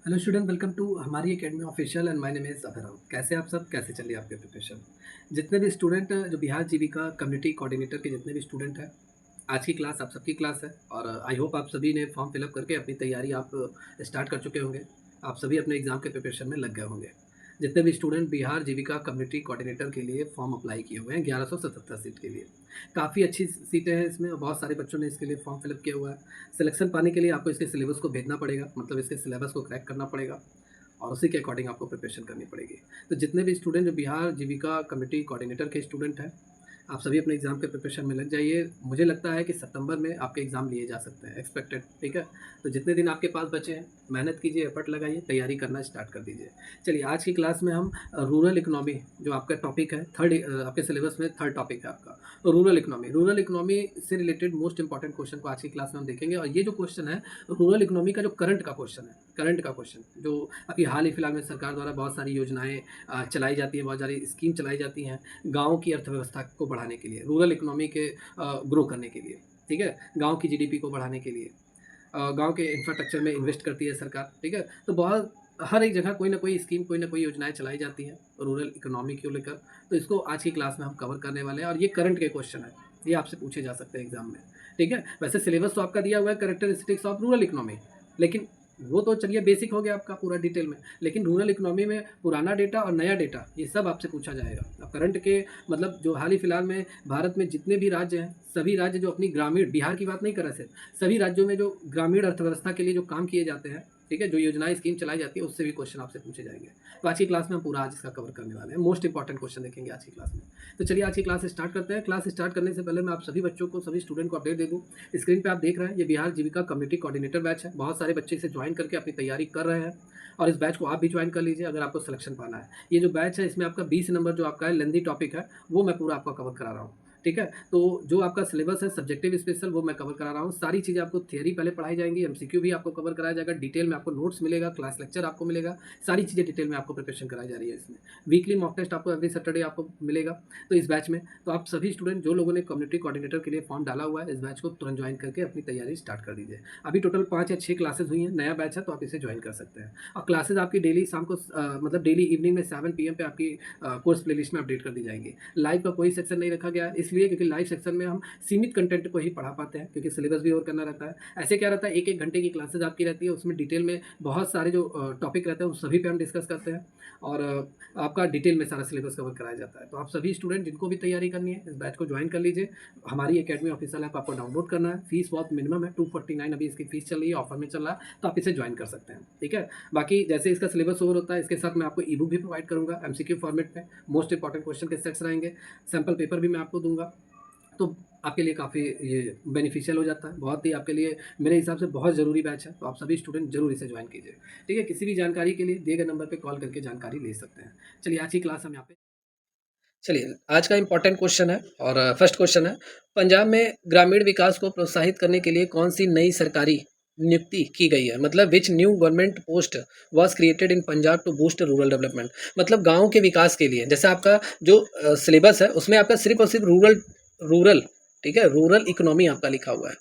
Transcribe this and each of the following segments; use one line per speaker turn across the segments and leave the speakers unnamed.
Hello student, welcome to हमारी academy official and my name is Abhiram. कैसे आप सब, कैसे चल रही है आपकी प्रिपरेशन? जितने भी स्टूडेंट जो बिहार जीविका कम्युनिटी कोऑर्डिनेटर के जितने भी स्टूडेंट हैं, आज की क्लास आप सबकी क्लास है और आई होप आप सभी ने फॉर्म फिलअप करके अपनी तैयारी आप स्टार्ट कर चुके होंगे। आप सभी अपने एग्ज़ाम के प्रिपरेशन में लग गए होंगे। जितने भी स्टूडेंट बिहार जीविका कम्युनिटी कोऑर्डिनेटर के लिए फॉर्म अप्लाई किए हुए हैं 1177 सीट के लिए, काफ़ी अच्छी सीटें हैं इसमें और बहुत सारे बच्चों ने इसके लिए फॉर्म फिलअप किया हुआ है। सिलेक्शन पाने के लिए आपको इसके सिलेबस को भेजना पड़ेगा, मतलब इसके सिलेबस को क्रैक करना पड़ेगा और उसी के अकॉर्डिंग आपको प्रिपरेशन करनी पड़ेगी। तो जितने भी स्टूडेंट जो बिहार जीविका कमेटी कोऑर्डिनेटर के स्टूडेंट हैं, आप सभी अपने एग्ज़ाम के प्रिपरेशन में लग जाइए। मुझे लगता है कि सितंबर में आपके एग्ज़ाम लिए जा सकते हैं एक्सपेक्टेड, ठीक है? तो जितने दिन आपके पास बचे हैं, मेहनत कीजिए, एफर्ट लगाइए, तैयारी करना स्टार्ट कर दीजिए। चलिए, आज की क्लास में हम रूरल इकोनॉमी जो आपका टॉपिक है, आपके सिलेबस में थर्ड टॉपिक है आपका रूरल इकोनॉमी से रिलेटेड मोस्ट इंपॉर्टेंट क्वेश्चन को आज की क्लास में हम देखेंगे। और ये जो क्वेश्चन है रूरल इकोनॉमी का, जो करंट का क्वेश्चन है, करंट का क्वेश्चन जो अभी हाल ही फिलहाल में सरकार द्वारा बहुत सारी योजनाएं चलाई जाती हैं, बहुत सारी स्कीम चलाई जाती हैं गाँव की अर्थव्यवस्था को बढ़ाने के लिए, रूरल इकोनॉमी के ग्रो करने के लिए, ठीक है, गाँव की जीडीपी को बढ़ाने के लिए, गाँव के इंफ्रास्ट्रक्चर में इन्वेस्ट करती है सरकार, ठीक है। तो बहुत हर एक जगह कोई ना कोई स्कीम, कोई ना कोई योजनाएं चलाई जाती हैं रूरल इकोनॉमी को लेकर। तो इसको आज की क्लास में हम कवर करने वाले हैं और ये करंट के क्वेश्चन है, ये आपसे पूछे जा सकते हैं एग्जाम में, ठीक है। वैसे सिलेबस तो आपका दिया हुआ है कैरेक्टरिस्टिक्स ऑफ रूरल इकोनॉमी, लेकिन वो तो चलिए बेसिक हो गया आपका पूरा डिटेल में, लेकिन रूरल इकोनॉमी में पुराना डेटा और नया डेटा ये सब आपसे पूछा जाएगा। अब करंट के मतलब जो हाल ही फिलहाल में भारत में जितने भी राज्य हैं, सभी राज्य जो अपनी ग्रामीण, बिहार की बात नहीं कर रहे थे, सभी राज्यों में जो ग्रामीण अर्थव्यवस्था के लिए जो काम किए जाते हैं, ठीक है, जो योजनाएं स्कीम चलाई जाती है, उससे भी क्वेश्चन आपसे पूछे जाएंगे। तो आज की क्लास में हम पूरा आज इसका कवर करने वाले हैं, मोस्ट इंपॉर्टेंट क्वेश्चन देखेंगे आज की क्लास में। तो चलिए आज की क्लास स्टार्ट करते हैं। क्लास स्टार्ट करने से पहले मैं आप सभी बच्चों को, सभी स्टूडेंट को अपडेट दे दूँ। स्क्रीन पे आप देख रहे हैं, ये बिहार जीविका कम्युनिटी कोऑर्डिनेटर बैच है। बहुत सारे बच्चे इसे ज्वाइन करके अपनी तैयारी कर रहे हैं और इस बैच को आप भी ज्वाइन कर लीजिए अगर आपको सिलेक्शन पाना है। ये जो बैच है इसमें आपका 20 नंबर जो आपका है लेंदी टॉपिक है, वो मैं पूरा आपका कवर करा रहा हूँ, ठीक है। तो जो आपका सिलेबस है सब्जेक्टिव स्पेशल, वो मैं कवर करा रहा हूँ। सारी चीज़ें आपको थियरी पहले पढ़ाई जाएंगी, एमसीक्यू भी आपको कवर कराया जाएगा, डिटेल में आपको नोट्स मिलेगा, क्लास लेक्चर आपको मिलेगा, सारी चीज़ें डिटेल में आपको प्रिपरेशन कराई जा रही है इसमें। वीकली मॉक टेस्ट आपको एवरी सैटरडे आपको मिलेगा तो इस बैच में। तो आप सभी स्टूडेंट जो लोगों ने कम्युनिटी कोऑर्डिनेटर के लिए फॉर्म डाला हुआ है, इस बैच को तुरंत ज्वाइन करके अपनी तैयारी स्टार्ट कर दीजिए। अभी टोटल 5 या 6 क्लासेज हुई हैं, नया बैच है तो आप इसे ज्वाइन कर सकते हैं। और क्लासेज आपकी डेली शाम को मतलब डेली इवनिंग में 7 PM पे आपकी कोर्स प्लेलिस्ट में अपडेट कर दी जाएंगी। लाइव का कोई सेक्शन नहीं रखा गया है, इसलिए क्योंकि लाइव सेक्शन में हम सीमित कंटेंट को ही पढ़ा पाते हैं, क्योंकि सिलेबस भी और करना रहता है। ऐसे क्या रहता है, 1-1 घंटे की क्लासेज आपकी रहती है, उसमें डिटेल में बहुत सारे जो टॉपिक रहते हैं उस सभी पे हम डिस्कस करते हैं और आपका डिटेल में सारा सिलेबस कवर कराया जाता है। तो आप सभी स्टूडेंट जिनको भी तैयारी करनी है, इस बैच को ज्वाइन कर लीजिए। हमारी एकेडमी ऑफिशियल ऐप आपको डाउनलोड करना है, फीस बहुत मिनिमम है, 249 अभी इसकी फीस चल रही है, ऑफर में चल रहा है, तो आप इसे ज्वाइन कर सकते हैं, ठीक है। बाकी जैसे इसका सिलेबस ओवर होता है, इसके साथ मैं आपको ई बुक भी प्रोवाइड करूँगा एमसीक्यू फॉर्मेट में, मोस्ट इंपॉर्टेंट क्वेश्चन के सेट्स रहेंगे, सैम्पल पेपर भी मैं आपको दूंगा। तो आपके लिए काफ़ी ये बेनिफिशियल हो जाता है, बहुत ही आपके लिए मेरे हिसाब से बहुत ज़रूरी बैच है। तो आप सभी स्टूडेंट जरूर इसे ज्वाइन कीजिए, ठीक है। किसी भी जानकारी के लिए दिए गए नंबर पे कॉल करके जानकारी ले सकते हैं। चलिए आज की क्लास हम यहाँ पे, चलिए आज का इंपॉर्टेंट क्वेश्चन है और फर्स्ट क्वेश्चन है, पंजाब में ग्रामीण विकास को प्रोत्साहित करने के लिए कौन सी नई सरकारी नियुक्ति की गई है? मतलब which new government post was created in Punjab to boost rural development. मतलब गांव के विकास के लिए, जैसे आपका जो सिलेबस है उसमें आपका सिर्फ और सिर्फ रूरल रूरल ठीक है, रूरल इकोनॉमी आपका लिखा हुआ है,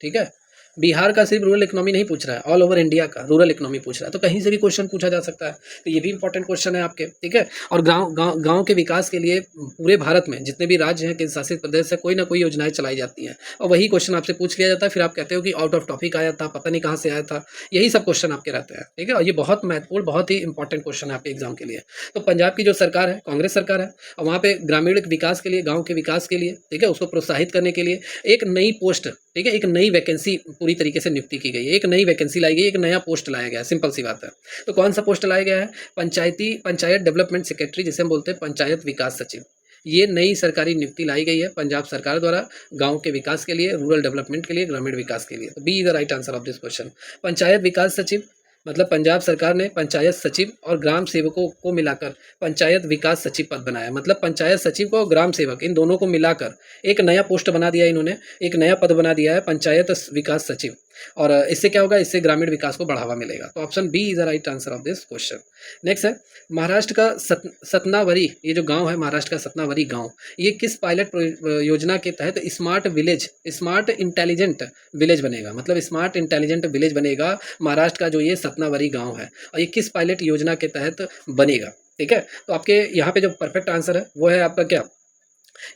ठीक है। बिहार का सिर्फ रूरल इकोनॉमी नहीं पूछ रहा है, ऑल ओवर इंडिया का रूरल इकोनॉमी पूछ रहा है, तो कहीं से भी क्वेश्चन पूछा जा सकता है। तो ये भी इंपॉर्टेंट क्वेश्चन है आपके, ठीक है। और गांव के विकास के लिए पूरे भारत में जितने भी राज्य हैं, केंद्र शासित प्रदेश से कोई ना कोई योजनाएं चलाई जाती हैं और वही क्वेश्चन आपसे पूछ लिया जाता है, फिर आप कहते हो कि आउट ऑफ टॉपिक आया था, पता नहीं कहाँ से आया था। यही सब क्वेश्चन आपके रहते हैं, ठीक है। और ये बहुत महत्वपूर्ण, बहुत ही इंपॉर्टेंट क्वेश्चन है आपके एग्जाम के लिए। तो पंजाब की जो सरकार है, कांग्रेस सरकार है, और वहाँ पे ग्रामीण विकास के लिए, गाँव के विकास के लिए, ठीक है, उसको प्रोत्साहित करने के लिए एक नई पोस्ट, ठीक है, एक नई वैकेंसी पूरी तरीके से नियुक्ति की गई है, एक नई वैकेंसी लाई गई, एक नया पोस्ट लाया गया है, सिंपल सी बात है। तो कौन सा पोस्ट लाया गया है? पंचायत डेवलपमेंट सेक्रेटरी, जिसे हम बोलते हैं पंचायत विकास सचिव। ये नई सरकारी नियुक्ति लाई गई है पंजाब सरकार द्वारा गांव के विकास के लिए, रूरल डेवलपमेंट के लिए, ग्रामीण विकास के लिए। तो B is the right answer of this question. Panchayat विकास सचिव मतलब पंजाब सरकार ने पंचायत सचिव और ग्राम सेवकों को मिलाकर पंचायत विकास सचिव पद बनाया। मतलब पंचायत सचिव को ग्राम सेवक, इन दोनों को मिलाकर एक नया पोस्ट बना दिया इन्होंने, एक नया पद बना दिया है पंचायत विकास सचिव। और इससे क्या होगा, इससे ग्रामीण विकास को बढ़ावा मिलेगा। तो option B is the right answer of this question. Next है महाराष्ट्र का सतनावरी, ये जो गांव है महाराष्ट्र का सतनावरी गांव, ये किस पायलट योजना के तहत smart village, smart intelligent village बनेगा, मतलब स्मार्ट इंटेलिजेंट विलेज बनेगा महाराष्ट्र का जो ये सतनावरी गांव है, और ये किस पायलट योजना के तहत बनेगा। ठीक है, तो आपके यहाँ पे जो परफेक्ट आंसर है वो है आपका क्या,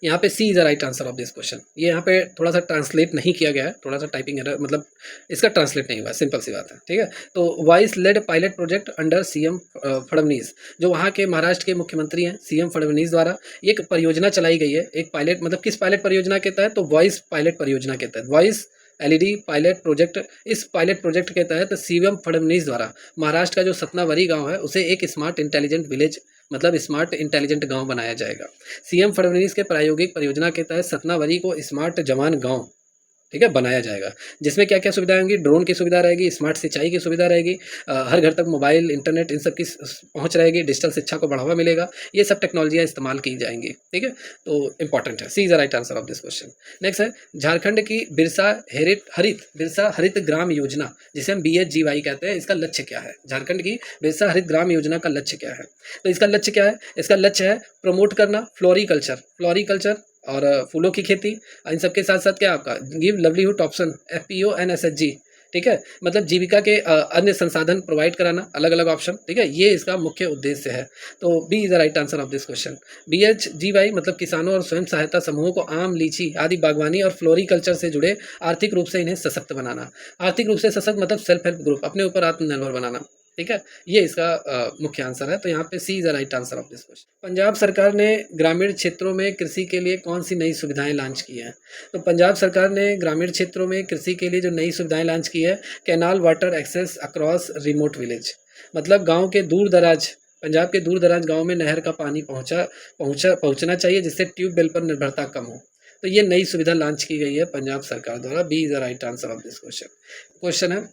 यहाँ पे C is the right answer of this question. ये यहाँ पे थोड़ा सा ट्रांसलेट नहीं किया गया है, थोड़ा सा टाइपिंग एरर, मतलब इसका ट्रांसलेट नहीं हुआ, सिंपल सी बात है। ठीक है, तो voice led pilot project under CM Fadnavis, जो वहाँ के महाराष्ट्र के मुख्यमंत्री हैं सीएम फडणवीस द्वारा एक परियोजना चलाई गई है, एक पायलट, मतलब किस पायलट परियोजना के तहत, तो वॉइस पायलट परियोजना के तहत, वॉइस एलईडी पायलट प्रोजेक्ट। इस पायलट प्रोजेक्ट के तहत सीएम फडणवीस द्वारा महाराष्ट्र का जो सतनावरी गांव है उसे एक स्मार्ट इंटेलिजेंट विलेज, मतलब स्मार्ट इंटेलिजेंट गांव बनाया जाएगा। सीएम फडणवीस के प्रायोगिक परियोजना के तहत सतनावरी को स्मार्ट जवान गांव, ठीक है, बनाया जाएगा, जिसमें क्या क्या सुविधाएं होंगी, ड्रोन की सुविधा रहेगी, स्मार्ट सिंचाई की सुविधा रहेगी, हर घर तक मोबाइल इंटरनेट इन सब की पहुंच रहेगी, डिजिटल शिक्षा को बढ़ावा मिलेगा, ये सब टेक्नोलॉजियाँ इस्तेमाल की जाएंगी। ठीक है, तो इंपॉर्टेंट है, C is the right answer of this question. Next है झारखंड की बिरसा हरित ग्राम योजना, जिसे हम BHGY कहते हैं, इसका लक्ष्य क्या है। झारखंड की बिरसा हरित ग्राम योजना का लक्ष्य क्या है, तो इसका लक्ष्य क्या है, इसका लक्ष्य है प्रमोट करना फ्लोरिकल्चर और फूलों की खेती, इन सबके साथ साथ क्या आपका give livelihood option FPO and SHG। ठीक है, मतलब जीविका के अन्य संसाधन प्रोवाइड कराना, अलग अलग ऑप्शन। ठीक है, ये इसका मुख्य उद्देश्य है। तो B is the right answer of this question. BHGY मतलब किसानों और स्वयं सहायता समूहों को आम, लीची आदि बागवानी और फ्लोरिकल्चर से जुड़े आर्थिक रूप से इन्हें सशक्त बनाना। आर्थिक रूप से सशक्त मतलब सेल्फ हेल्प ग्रुप, अपने ऊपर आत्मनिर्भर बनाना। ठीक है, ये इसका मुख्य आंसर है। तो यहाँ पे C is the right answer of this question. Punjab सरकार ने ग्रामीण क्षेत्रों में कृषि के लिए कौन सी नई सुविधाएं लॉन्च की हैं। तो पंजाब सरकार ने ग्रामीण क्षेत्रों में कृषि के लिए जो नई सुविधाएं लॉन्च की है, canal water access across remote village, मतलब गांव के दूर दराज, पंजाब के दूर दराज गाँव में नहर का पानी पहुँचना चाहिए, जिससे ट्यूबवेल पर निर्भरता कम हो। तो ये नई सुविधा लॉन्च की गई है पंजाब सरकार द्वारा। B is the right answer of this question है,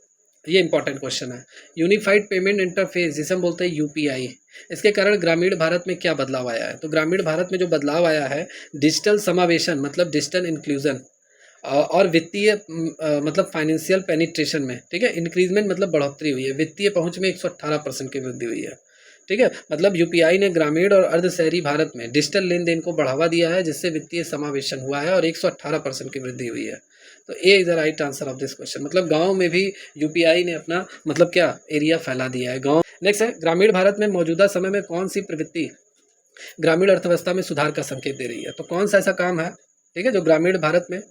ये इंपॉर्टेंट क्वेश्चन है। यूनिफाइड पेमेंट इंटरफेस, जिसे हम बोलते हैं UPI, इसके कारण ग्रामीण भारत में क्या बदलाव आया है। तो ग्रामीण भारत में जो बदलाव आया है, डिजिटल समावेशन मतलब डिजिटल इंक्लूजन, और वित्तीय मतलब फाइनेंशियल पेनिट्रेशन में, ठीक है, इंक्रीजमेंट मतलब बढ़ोतरी हुई है, वित्तीय पहुंच में 118% की वृद्धि हुई है। ठीक है, मतलब UPI ने ग्रामीण और अर्ध शहरी भारत में डिजिटल लेन देन को बढ़ावा दिया है, जिससे वित्तीय समावेशन हुआ है और 118% की वृद्धि हुई है। तो A is the right answer of this question, मतलब गांव में भी UPI ने अपना मतलब क्या एरिया फैला दिया है गांव। नेक्स्ट है ग्रामीण भारत में मौजूदा समय में कौन सी प्रवृत्ति ग्रामीण अर्थव्यवस्था में सुधार का संकेत दे रही है। तो कौन सा ऐसा काम है, ठीक है, जो ग्रामीण भारत में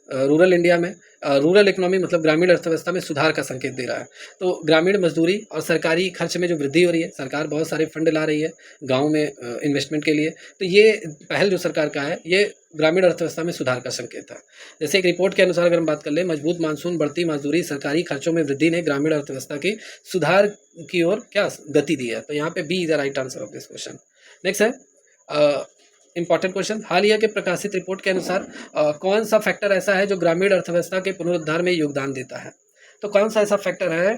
रूरल इंडिया में रूरल इकोनॉमी मतलब ग्रामीण अर्थव्यवस्था में सुधार का संकेत दे रहा है। तो ग्रामीण मजदूरी और सरकारी खर्च में जो वृद्धि हो रही है, सरकार बहुत सारे फंड ला रही है गांव में इन्वेस्टमेंट के लिए, तो ये पहल जो सरकार का है ये ग्रामीण अर्थव्यवस्था में सुधार का संकेत है। जैसे एक रिपोर्ट के अनुसार अगर हम बात कर लें, मजबूत मानसून, बढ़ती मजदूरी, सरकारी खर्चों में वृद्धि ने ग्रामीण अर्थव्यवस्था की सुधार की ओर क्या गति दी है। तो यहाँ पे B is the right answer of this question. Next है इंपॉर्टेंट क्वेश्चन, हाल ही के प्रकाशित रिपोर्ट के अनुसार कौन सा फैक्टर ऐसा है जो ग्रामीण अर्थव्यवस्था के पुनरुद्धार में योगदान देता है। तो कौन सा ऐसा फैक्टर है,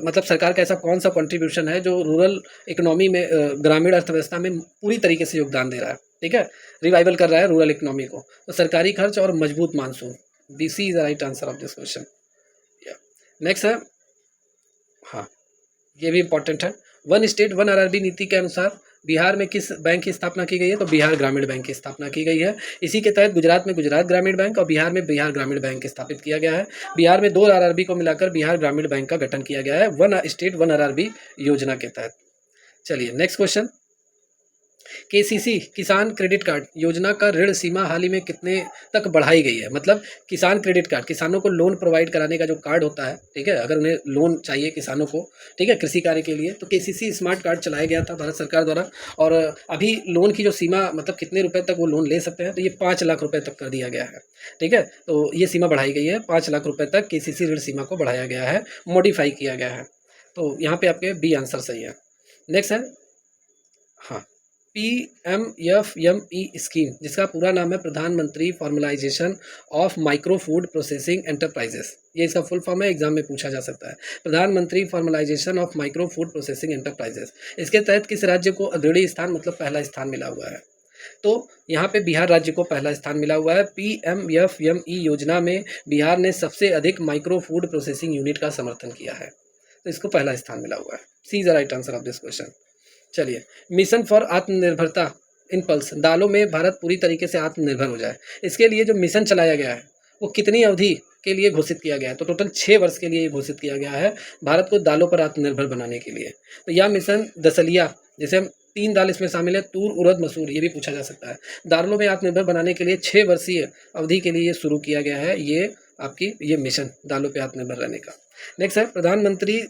मतलब सरकार का ऐसा कौन सा कंट्रीब्यूशन है जो रूरल इकोनॉमी में ग्रामीण अर्थव्यवस्था में पूरी तरीके से योगदान दे रहा है, ठीक है, रिवाइवल कर रहा है रूरल इकोनॉमी को। तो सरकारी खर्च और मजबूत monsoon, B C is the right answer of this question. Next है, हाँ ये भी इंपॉर्टेंट है, वन स्टेट वन आरआरबी नीति के अनुसार बिहार में किस बैंक की स्थापना की गई है। तो बिहार ग्रामीण बैंक की स्थापना की गई है। इसी के तहत गुजरात में गुजरात ग्रामीण बैंक और बिहार में बिहार ग्रामीण बैंक स्थापित किया गया है। बिहार में 2 आरआरबी को मिलाकर बिहार ग्रामीण बैंक का गठन किया गया है, वन स्टेट वन आरआरबी योजना के तहत। चलिए नेक्स्ट क्वेश्चन, KCC किसान क्रेडिट कार्ड योजना का ऋण सीमा हाल ही में कितने तक बढ़ाई गई है। मतलब किसान क्रेडिट कार्ड, किसानों को लोन प्रोवाइड कराने का जो कार्ड होता है, ठीक है, अगर उन्हें लोन चाहिए किसानों को, ठीक है, कृषि कार्य के लिए, तो KCC स्मार्ट कार्ड चलाया गया था भारत सरकार द्वारा। और अभी लोन की जो सीमा मतलब कितने रुपए तक वो लोन ले सकते हैं, तो ये 5 लाख रुपए तक कर दिया गया है, ठीक है। तो ये सीमा बढ़ाई गई है, 5 लाख रुपए तक KCC ऋण सीमा को बढ़ाया गया है, मॉडिफाई किया गया है। तो यहाँ पे आपके बी आंसर सही है। नेक्स्ट है, हाँ, PMFME स्कीम, जिसका पूरा नाम है प्रधानमंत्री formalisation of micro food processing enterprises, ये इसका फुल फॉर्म है, एग्जाम में पूछा जा सकता है, प्रधानमंत्री formalisation of micro food processing enterprises. इसके तहत किस राज्य को अग्रणी स्थान मतलब पहला स्थान मिला हुआ है। तो यहाँ पे बिहार राज्य को पहला स्थान मिला हुआ है। पीएमएफएमई योजना में बिहार ने सबसे अधिक माइक्रो फूड प्रोसेसिंग यूनिट का समर्थन किया है, तो इसको पहला स्थान मिला हुआ है। C is the right answer of this question. चलिए, मिशन फॉर आत्मनिर्भरता इन पल्स, दालों में भारत पूरी तरीके से आत्मनिर्भर हो जाए, इसके लिए जो मिशन चलाया गया है वो कितनी अवधि के लिए घोषित किया गया है? तो टोटल 6 वर्ष के लिए घोषित किया गया है भारत को दालों पर आत्मनिर्भर बनाने के लिए। तो यह मिशन दसलिया, जैसे हम 3 दाल इसमें शामिल है, तूर, उड़द, मसूर, ये भी पूछा जा सकता है। दालों में आत्मनिर्भर बनाने के लिए 6 वर्षीय अवधि के लिए ये शुरू किया गया है, ये आपकी ये मिशन दालों पर आत्मनिर्भर रहने का। नेक्स्ट है प्रधानमंत्री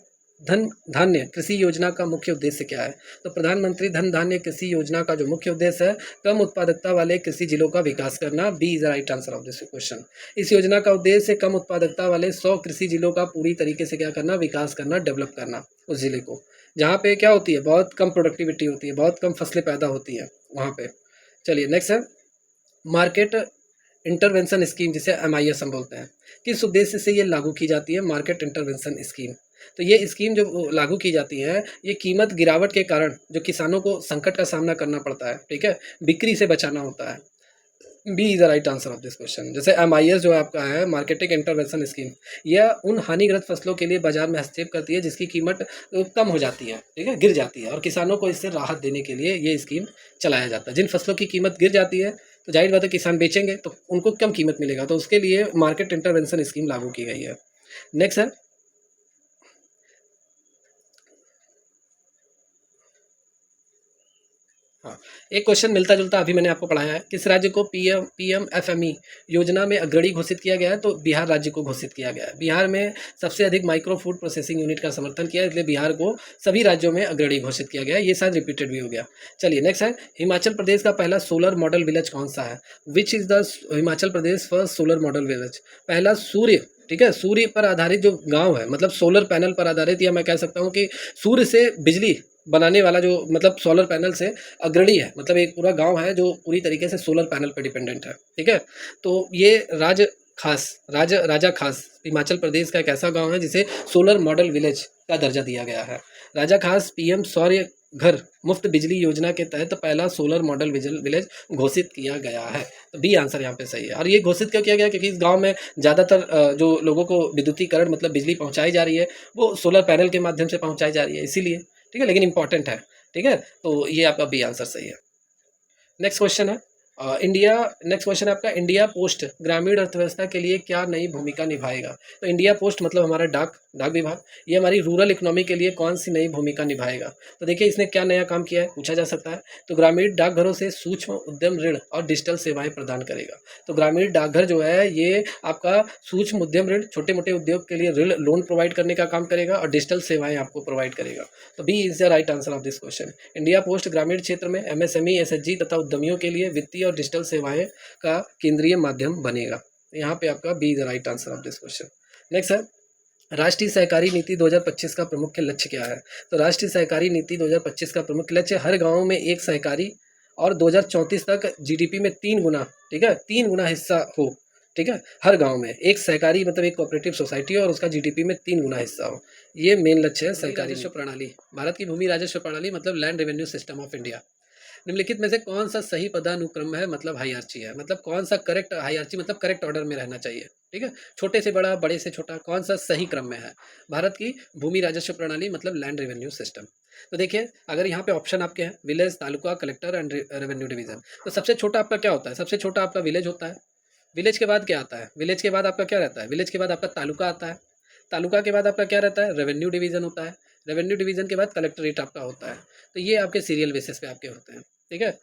धन धान्य कृषि योजना का मुख्य उद्देश्य क्या है? तो प्रधानमंत्री धन धान्य कृषि योजना का जो मुख्य उद्देश्य है, कम उत्पादकता वाले कृषि जिलों का विकास करना। B is the right answer of this question. इस योजना का उद्देश्य कम उत्पादकता वाले 100 कृषि जिलों का पूरी तरीके से क्या करना, विकास करना, डेवलप करना उस जिले को, जहाँ पे क्या होती है, बहुत कम प्रोडक्टिविटी होती है, बहुत कम फसलें पैदा होती है वहाँ पे। चलिए नेक्स्ट है मार्केट इंटरवेंशन स्कीम, जिसे MIS हम बोलते हैं, किस उद्देश्य से ये लागू की जाती है? Market intervention scheme. तो ये स्कीम जो लागू की जाती है, ये कीमत गिरावट के कारण जो किसानों को संकट का सामना करना पड़ता है, ठीक है, बिक्री से बचाना होता है। B is the right answer of this question. जैसे MIS जो आपका है, मार्केटिंग इंटरवेंशन स्कीम, यह उन हानिग्रस्त फसलों के लिए बाजार में हस्तक्षेप करती है जिसकी कीमत कम हो जाती है, ठीक है, गिर जाती है, और किसानों को इससे राहत देने के लिए ये स्कीम चलाया जाता है। जिन फसलों की कीमत गिर जाती है तो जाहिर बात है किसान बेचेंगे तो उनको कम कीमत मिलेगा, तो उसके लिए मार्केट इंटरवेंशन स्कीम लागू की गई है। नेक्स्ट है हाँ, एक क्वेश्चन मिलता जुलता अभी मैंने आपको पढ़ाया है, किस राज्य को पीएमएफएमई योजना में अग्रणी घोषित किया गया है? तो बिहार राज्य को घोषित किया गया है। बिहार में सबसे अधिक माइक्रो फूड प्रोसेसिंग यूनिट का समर्थन किया, इसलिए बिहार को सभी राज्यों में अग्रणी घोषित किया गया है। ये शायद रिपीटेड भी हो गया। चलिए नेक्स्ट है हिमाचल प्रदेश का पहला सोलर मॉडल विलेज कौन सा है? Which is the Himachal Pradesh first solar model village? पहला सूर्य, ठीक है, सूर्य पर आधारित जो गांव है, मतलब सोलर पैनल पर आधारित, या मैं कह सकता हूँ कि सूर्य से बिजली बनाने वाला जो, मतलब सोलर पैनल से अग्रणी है, मतलब एक पूरा गांव है जो पूरी तरीके से सोलर पैनल पर डिपेंडेंट है, ठीक है। तो ये राजा खास हिमाचल प्रदेश का एक ऐसा गांव है जिसे सोलर मॉडल विलेज का दर्जा दिया गया है। राजा खास PM सौर्य घर मुफ्त बिजली योजना के तहत पहला सोलर मॉडल विलेज घोषित किया गया है। तो बी आंसर यहाँ पे सही है। और ये घोषित क्यों किया गया? क्योंकि इस गांव में ज़्यादातर जो लोगों को विद्युतीकरण, मतलब बिजली पहुंचाई जा रही है, वो सोलर पैनल के माध्यम से पहुंचाई जा रही है, इसीलिए, ठीक है, लेकिन इंपॉर्टेंट है, ठीक है। तो ये आपका बी आंसर सही है। नेक्स्ट क्वेश्चन है नेक्स्ट क्वेश्चन है आपका, इंडिया पोस्ट ग्रामीण अर्थव्यवस्था के लिए क्या नई भूमिका निभाएगा? तो इंडिया पोस्ट मतलब हमारा डाक विभाग, ये हमारी रूरल इकोनॉमी के लिए कौन सी नई भूमिका निभाएगा? तो देखिए इसने क्या नया काम किया है, पूछा जा सकता है। तो ग्रामीण डाकघरों से सूक्ष्म उद्यम ऋण और डिजिटल सेवाएं प्रदान करेगा। तो ग्रामीण डाकघर जो है ये आपका सूक्ष्म उद्यम ऋण, छोटे मोटे उद्योग के लिए ऋण, लोन प्रोवाइड करने का काम करेगा, और डिजिटल सेवाएं आपको प्रोवाइड करेगा। तो B is the right answer of this question. India Post ग्रामीण क्षेत्र में MSME, SHG तथा उद्यमियों के लिए वित्तीय और डिजिटल सेवाएं का केंद्रीय माध्यम बनेगा। यहाँ पे आपका be the right answer of this question. Next है राष्ट्रीय सहकारी नीति 2025 का प्रमुख लक्ष्य क्या है? तो राष्ट्रीय सहकारी नीति 2025 का प्रमुख लक्ष्य हर गांव में एक सहकारी, और 2034 तक GDP में 3 गुना, ठीक है, 3 गुना हिस्सा हो, ठीक है, हर गांव में एक सहकारी, मतलब एक कोऑपरेटिव सोसाइटी, और उसका GDP में 3 गुना हिस्सा हो, ये मेन लक्ष्य है सरकारी राजस्व प्रणाली। भारत की भूमि राजस्व प्रणाली मतलब land revenue system of India. निम्नलिखित में से कौन सा सही पदानुक्रम है, मतलब हायरार्ची है, मतलब कौन सा करेक्ट हायरार्ची, मतलब करेक्ट ऑर्डर में रहना चाहिए, ठीक है, छोटे से बड़ा, बड़े से छोटा, कौन सा सही क्रम में है? भारत की भूमि राजस्व प्रणाली मतलब लैंड रेवेन्यू सिस्टम। तो देखिए अगर यहाँ पे ऑप्शन आपके हैं village, taluka, collector and revenue division, तो सबसे छोटा आपका क्या होता है? सबसे छोटा आपका विलेज होता है। विलेज के बाद क्या आता है? विलेज के बाद आपका क्या रहता है? विलेज के बाद आपका तालुका आता है। तालुका के बाद आपका क्या रहता है? रेवेन्यू डिवीजन होता है। रेवेन्यू डिवीजन के बाद कलेक्ट्रेट आपका होता है। तो ये आपके सीरियल बेसिस पे आपके होते हैं, ठीक है।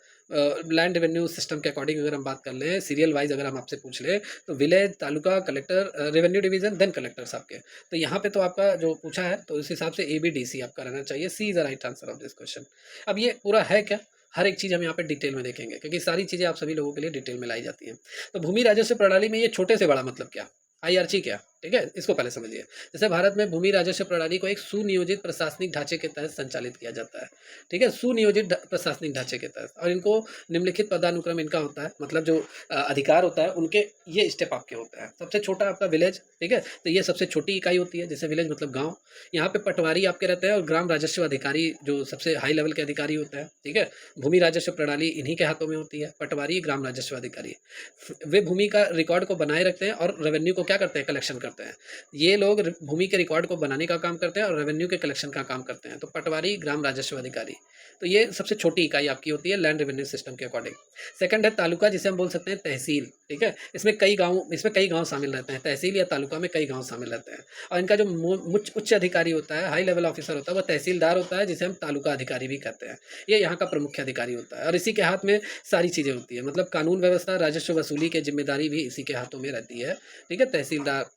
लैंड रेवेन्यू सिस्टम के अकॉर्डिंग अगर हम बात कर लें, सीरियल वाइज अगर हम आपसे पूछ लें, तो village, taluka, collector, revenue division, then collectors आपके। तो यहाँ पे तो आपका जो पूछा है तो उस हिसाब से ABDC आपका रहना चाहिए। C is the right answer of this question. अब ये पूरा है क्या? हर एक चीज़ हम यहाँ पे डिटेल में देखेंगे, क्योंकि सारी चीज़ें आप सभी लोगों के लिए डिटेल में लाई जाती हैं। तो भूमि राजस्व प्रणाली में ये छोटे से बड़ा मतलब क्या, हायरार्ची क्या, ठीक है, इसको पहले समझिए। जैसे भारत में भूमि राजस्व प्रणाली को एक सुनियोजित प्रशासनिक ढांचे के तहत संचालित किया जाता है। ठीक है, सुनियोजित प्रशासनिक ढांचे के तहत, और इनको निम्नलिखित पदानुक्रम इनका होता है, मतलब जो अधिकार होता है उनके ये स्टेप आपके होते हैं। सबसे छोटा आपका विलेज, ठीक है, तो ये सबसे छोटी इकाई होती है, जैसे विलेज मतलब गाँव। यहाँ पे पटवारी आपके रहते हैं और ग्राम राजस्व अधिकारी जो सबसे हाई लेवल के अधिकारी होते हैं। ठीक है, भूमि राजस्व प्रणाली इन्हीं के हाथों में होती है, पटवारी, ग्राम राजस्व अधिकारी। वे भूमि का रिकॉर्ड को बनाए रखते हैं और रेवेन्यू को क्या करते हैं, कलेक्शन करते हैं। ये लोग भूमि के रिकॉर्ड को बनाने का काम करते हैं और रेवेन्यू के कलेक्शन का काम करते हैं। तो पटवारी, ग्राम राजस्व अधिकारी, तो ये सबसे छोटी इकाई आपकी होती है लैंड रेवेन्यू सिस्टम के अकॉर्डिंग। सेकंड है तालुका, जिसे हम बोल सकते हैं तहसील। ठीक है, इसमें कई गांव शामिल रहते हैं। तहसील या तालुका में कई गांव शामिल रहते हैं, और इनका जो उच्च अधिकारी होता है, हाई लेवल ऑफिसर होता है, वह तहसीलदार होता है, जिसे हम तालुका अधिकारी भी कहते हैं। ये यहाँ का प्रमुख अधिकारी होता है और इसी के हाथ में सारी चीज़ें होती है, मतलब कानून व्यवस्था, राजस्व वसूली की जिम्मेदारी भी इसी के हाथों में रहती है। ठीक है, तहसीलदार।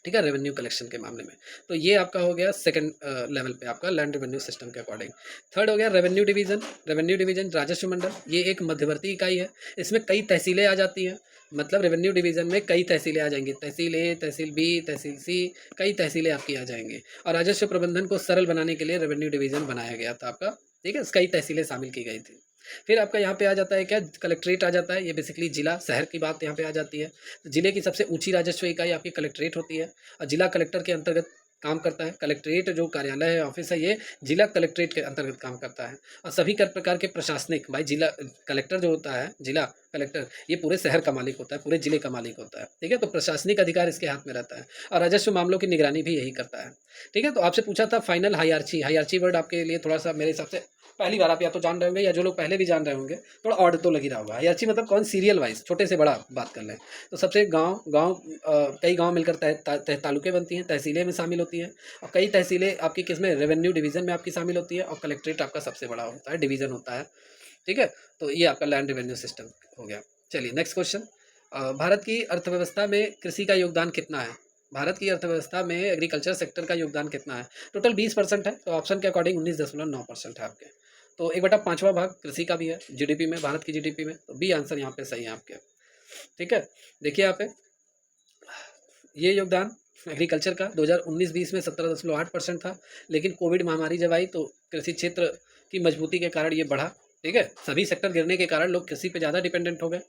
ठीक है, रेवेन्यू कलेक्शन के मामले में। तो ये आपका हो गया सेकंड लेवल पे आपका लैंड रेवेन्यू सिस्टम के अकॉर्डिंग। थर्ड हो गया रेवेन्यू डिवीजन। रेवेन्यू डिवीजन, राजस्व मंडल, ये एक मध्यवर्ती इकाई है। इसमें कई तहसीलें आ जाती हैं, मतलब रेवेन्यू डिवीजन में कई तहसीलें आ जाएंगी, तहसील ए, तहसील बी, तहसील सी, कई तहसीलें आपकी आ जाएंगी। और राजस्व प्रबंधन को सरल बनाने के लिए रेवेन्यू डिवीजन बनाया गया था आपका। ठीक है, कई तहसीलें शामिल की गई थी। फिर आपका यहाँ पे आ जाता है क्या, कलेक्ट्रेट आ जाता है। ये बेसिकली जिला, शहर की बात यहाँ पे आ जाती है। तो जिले की सबसे ऊंची राजस्व इकाई आपकी कलेक्ट्रेट होती है और जिला कलेक्टर के अंतर्गत काम करता है। कलेक्ट्रेट जो कार्यालय है, ऑफिस है, ये जिला कलेक्ट्रेट के अंतर्गत काम करता है। और सभी कर प्रकार के प्रशासनिक, भाई जिला कलेक्टर जो होता है, जिला कलेक्टर, ये पूरे शहर का मालिक होता है, पूरे जिले का मालिक होता है। ठीक है, तो प्रशासनिक अधिकार इसके हाथ में रहता है और राजस्व मामलों की निगरानी भी यही करता है। ठीक है, तो आपसे पूछा था फाइनल हायरार्ची। हायरार्ची वर्ड आपके लिए थोड़ा सा मेरे हिसाब से पहली बार आप या तो जान रहे होंगे, या जो लोग पहले भी जान रहे होंगे थोड़ा ऑड तो लग ही रहा होगा। हायरार्ची मतलब कौन, सीरियल वाइज, छोटे से बड़ा बात कर लें तो सबसे कई गांव मिलकर तालुके बनती हैं, तहसीलें में शामिल होती हैं। और कई तहसीलें आपकी किसमें, रेवेन्यू डिवीजन में आपकी शामिल होती है, और कलेक्ट्रेट आपका सबसे बड़ा होता है, डिवीजन होता है। ठीक है, तो ये आपका लैंड रेवेन्यू सिस्टम हो गया। चलिए नेक्स्ट क्वेश्चन। भारत की अर्थव्यवस्था में कृषि का योगदान कितना है? भारत की अर्थव्यवस्था में एग्रीकल्चर सेक्टर का योगदान कितना है? टोटल 20% है, तो ऑप्शन के अकॉर्डिंग 19.9% है आपके। तो 1/5वां भाग कृषि का भी है जीडीपी में, भारत की जीडीपी में। तो बी आंसर यहाँ पे सही है आपके। ठीक है, देखिए यहाँ पे ये योगदान एग्रीकल्चर का 2019-20 में 17.8% था, लेकिन कोविड महामारी जब आई तो कृषि क्षेत्र की मजबूती के कारण ये बढ़ा। ठीक है, सभी सेक्टर गिरने के कारण लोग कृषि पे ज़्यादा डिपेंडेंट हो गए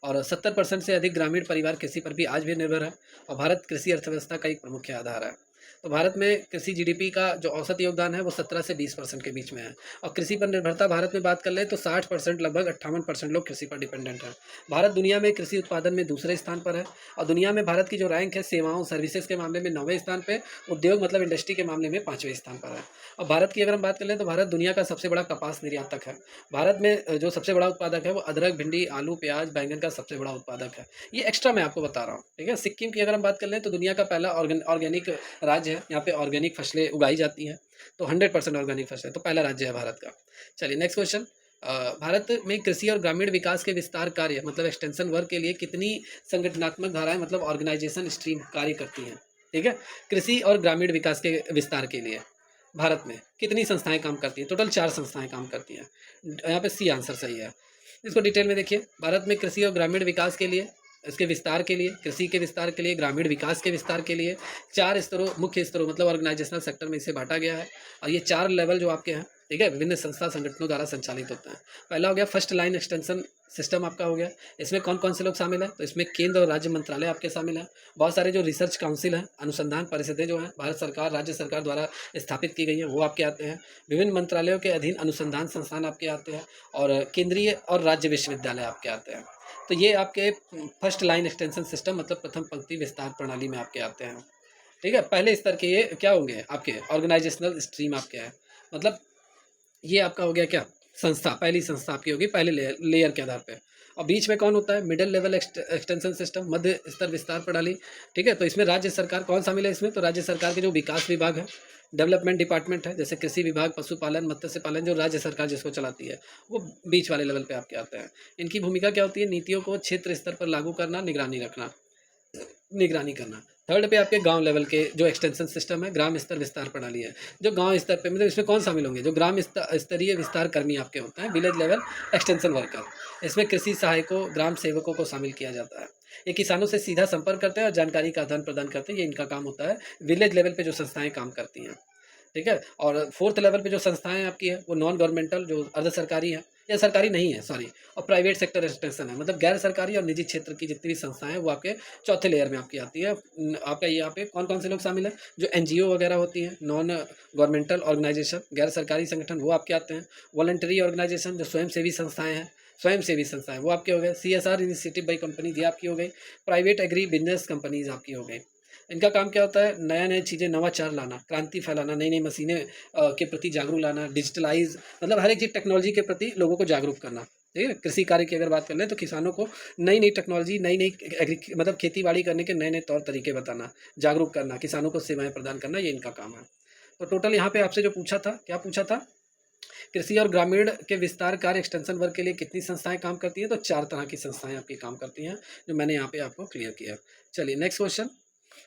और 70% से अधिक ग्रामीण परिवार कृषि पर भी आज भी निर्भर है, और भारत कृषि अर्थव्यवस्था का एक प्रमुख आधार है। तो भारत में कृषि जीडीपी का जो औसत योगदान है वो 17 से 20% के बीच में है। और कृषि पर निर्भरता भारत में बात कर ले तो 60%, लगभग 58% लोग कृषि पर डिपेंडेंट है। भारत दुनिया में कृषि उत्पादन में दूसरे स्थान पर है, और दुनिया में भारत की जो रैंक है सेवाओं सर्विसेज के मामले में 9वें स्थान पे, उद्योग मतलब इंडस्ट्री के मामले में 5वें स्थान पर है। और भारत की अगर हम बात कर लें तो भारत दुनिया का सबसे बड़ा कपास निर्यातक है। भारत में जो सबसे बड़ा उत्पादक है वो अदरक, भिंडी, आलू, प्याज, बैंगन का सबसे बड़ा उत्पादक है। ये एक्स्ट्रा मैं आपको बता रहा हूँ। ठीक है, सिक्किम की अगर हम बात कर लें तो दुनिया का पहला ऑर्गेनिक राज्य है, यहाँ पे ऑर्गेनिक फसलें उगाई जाती हैं, तो 100% ऑर्गेनिक फसलें, तो पहला राज्य है भारत का। चलिए नेक्स्ट क्वेश्चन। भारत में कृषि और ग्रामीण विकास के विस्तार कार्य मतलब एक्सटेंशन वर्क के लिए कितनी संगठनात्मक धाराएं मतलब ऑर्गेनाइजेशन स्ट्रीम कार्य करती हैं? ठीक है, कृषि और ग्रामीण विकास के विस्तार के लिए भारत में कितनी संस्थाएं काम करती हैं? टोटल 4 संस्थाएं काम करती हैं। यहाँ पे सी आंसर सही है। इसको डिटेल में देखिए। भारत में कृषि और ग्रामीण विकास के लिए, इसके विस्तार के लिए, कृषि के विस्तार के लिए, ग्रामीण विकास के विस्तार के लिए 4 स्तरों, मुख्य स्तरों मतलब ऑर्गेनाइजेशनल सेक्टर में इसे बांटा गया है। और ये 4 लेवल जो आपके हैं, ठीक है, विभिन्न संस्था संगठनों द्वारा संचालित होते हैं। पहला हो गया फर्स्ट लाइन एक्सटेंशन सिस्टम आपका हो गया। इसमें कौन कौन से लोग शामिल हैं? तो इसमें केंद्र और राज्य मंत्रालय आपके शामिल हैं। बहुत सारे जो रिसर्च काउंसिल हैं, अनुसंधान परिषदें जो हैं भारत सरकार, राज्य सरकार द्वारा स्थापित की गई हैं, वो आपके आते हैं। विभिन्न मंत्रालयों के अधीन अनुसंधान संस्थान आपके आते हैं, और केंद्रीय और राज्य विश्वविद्यालय आपके आते हैं। तो ये आपके फर्स्ट लाइन एक्सटेंशन सिस्टम मतलब प्रथम पंक्ति विस्तार प्रणाली में आपके आते हैं। ठीक है, पहले स्तर के ये क्या होंगे आपके ऑर्गेनाइजेशनल स्ट्रीम आपके हैं, मतलब ये आपका हो गया क्या, संस्था, पहली संस्था आपकी होगी पहले लेयर के आधार पे। और बीच में कौन होता है? मिडिल लेवल एक्सटेंशन सिस्टम, मध्य स्तर विस्तार प्रणाली। ठीक है, तो इसमें राज्य सरकार कौन शामिल है इसमें? तो राज्य सरकार के जो विकास विभाग है, डेवलपमेंट डिपार्टमेंट है, जैसे कृषि विभाग, पशुपालन, मत्स्य पालन, जो राज्य सरकार जिसको चलाती है, वो बीच वाले लेवल पे आपके आते हैं। इनकी भूमिका क्या होती है? नीतियों को क्षेत्र स्तर पर लागू करना, निगरानी करना। थर्ड पे आपके गांव लेवल के जो एक्सटेंशन सिस्टम है, ग्राम स्तर विस्तार प्रणाली है। जो गांव स्तर पे मतलब इसमें कौन शामिल होंगे? जो ग्राम स्तरीय विस्तार कर्मी आपके होते हैं, विलेज लेवल एक्सटेंशन वर्कर। इसमें कृषि सहायकों, ग्राम सेवकों को शामिल किया जाता है। ये किसानों से सीधा संपर्क करते हैं और जानकारी का आदान प्रदान करते हैं, ये इनका काम होता है। विलेज लेवल पे जो संस्थाएँ काम करती हैं, ठीक है? और 4th लेवल पे जो संस्थाएँ आपकी हैं, वो नॉन गवर्नमेंटल जो अर्ध सरकारी हैं या सरकारी नहीं है सॉरी, और प्राइवेट सेक्टर एक्सटेंशन है, मतलब गैर सरकारी और निजी क्षेत्र की जितनी भी संस्थाएँ हैं, वो आपके चौथे लेयर में आपकी आती है। आपका यहाँ पे कौन-कौन से लोग शामिल हैं? जो एनजीओ वगैरह होती हैं, नॉन गवर्नमेंटल ऑर्गेनाइजेशन, गैर सरकारी संगठन वो आपके आते हैं। वॉलंटरी ऑर्गेनाइजेशन जो स्वयंसेवी संस्थाएँ हैं, स्वयंसेवी संस्थाएँ वो आपके हो गए। सीएसआर इनिशिएटिव बाई कंपनीज़ ये आपकी हो गई। प्राइवेट एग्री बिज़नेस कंपनीज़ आपकी हो गई। इनका काम क्या होता है? नया-नया चीज़ें नवाचार लाना, क्रांति फैलाना, नई-नई मशीनें के प्रति जागरूक लाना, डिजिटलाइज़ मतलब हर एक चीज़ टेक्नोलॉजी के प्रति लोगों को जागरूक करना, ठीक है? कृषि कार्य की अगर बात कर लें तो किसानों को नई-नई टेक्नोलॉजी, नई-नई मतलब खेती-बाड़ी करने के नए-नए तौर तरीके बताना, जागरूक करना, किसानों को सेवाएँ प्रदान करना, ये इनका काम है। तो टोटल यहाँ पे आपसे जो पूछा था, क्या पूछा था? कृषि और ग्रामीण के विस्तार कार्य एक्सटेंशन वर्क के लिए कितनी संस्थाएँ काम करती हैं? तो 4 तरह की संस्थाएँ आपकी काम करती हैं, जो मैंने यहाँ पे आपको क्लियर किया। चलिए नेक्स्ट क्वेश्चन।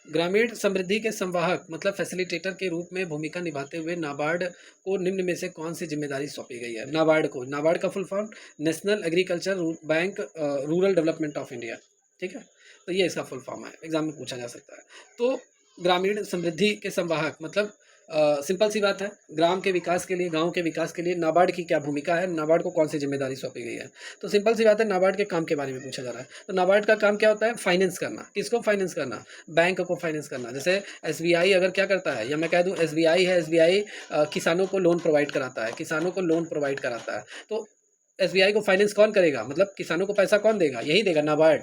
ग्रामीण समृद्धि के संवाहक मतलब फैसिलिटेटर के रूप में भूमिका निभाते हुए नाबार्ड को निम्न में से कौन सी जिम्मेदारी सौंपी गई है? नाबार्ड का full form national agriculture bank rural development of India, ठीक है? तो ये इसका फुल फॉर्म है, एग्जाम में पूछा जा सकता है। तो ग्रामीण समृद्धि के संवाहक मतलब सिंपल सी बात है, ग्राम के विकास के लिए, गांव के विकास के लिए नाबार्ड की क्या भूमिका है, नाबार्ड को कौन सी जिम्मेदारी सौंपी गई है? तो सिंपल सी बात है, नाबार्ड के काम के बारे में पूछा जा रहा है। तो नाबार्ड का काम क्या होता है? फाइनेंस करना। किसको फाइनेंस करना? बैंक को फाइनेंस करना। जैसे एसबीआई अगर क्या करता है, या मैं कह दूं एसबीआई है, एसबीआई किसानों को लोन प्रोवाइड कराता है, किसानों को लोन प्रोवाइड कराता है। तो एसबीआई को फाइनेंस कौन करेगा, मतलब किसानों को पैसा कौन देगा? यही देगा, नाबार्ड,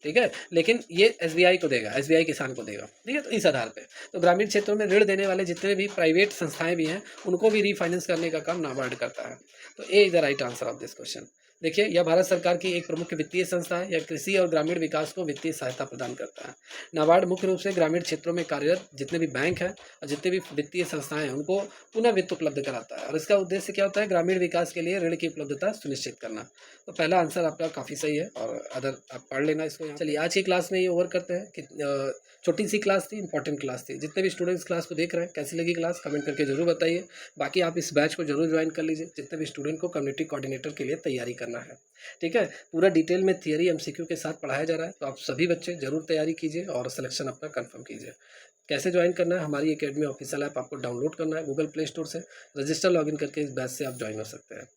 ठीक है? लेकिन ये एसबीआई को देगा, एसबीआई किसान को देगा, ठीक है? तो इस आधार पे तो ग्रामीण क्षेत्रों में ऋण देने वाले जितने भी प्राइवेट संस्थाएं भी हैं, उनको भी रीफाइनेंस करने का काम नाबार्ड करता है। तो A is the right answer of this question. देखिए, यह भारत सरकार की एक प्रमुख वित्तीय संस्था है। यह कृषि और ग्रामीण विकास को वित्तीय सहायता प्रदान करता है। नाबार्ड मुख्य रूप से ग्रामीण क्षेत्रों में कार्यरत जितने भी बैंक हैं और जितने भी वित्तीय संस्थाएं हैं, उनको पुनः वित्त उपलब्ध कराता है। और इसका उद्देश्य क्या होता है? ग्रामीण विकास के लिए ऋण की उपलब्धता सुनिश्चित करना। तो पहला आंसर आपका काफ़ी सही है, और अदर आप पढ़ लेना इसको यहाँ। चलिए आज की क्लास में ये ओवर करते हैं कि छोटी सी क्लास थी, इंपॉर्टेंट क्लास थी। जितने भी स्टूडेंट्स क्लास को देख रहे हैं, कैसी लगी क्लास कमेंट करके जरूर बताइए। बाकी आप इस बैच को जरूर ज्वाइन कर लीजिए, जितने भी स्टूडेंट को कम्युनिटी कोऑर्डिनेटर के लिए तैयारी करना है, ठीक है? पूरा डिटेल में थियरी एमसीक्यू के साथ पढ़ाया जा रहा है, तो आप सभी बच्चे जरूर तैयारी कीजिए और सिलेक्शन अपना कंफर्म कीजिए। कैसे ज्वाइन करना है? हमारी एकेडमी ऑफिशियल ऐप आपको डाउनलोड करना है गूगल प्ले स्टोर से, रजिस्टर लॉगिन करके इस बैच से आप ज्वाइन हो सकते हैं।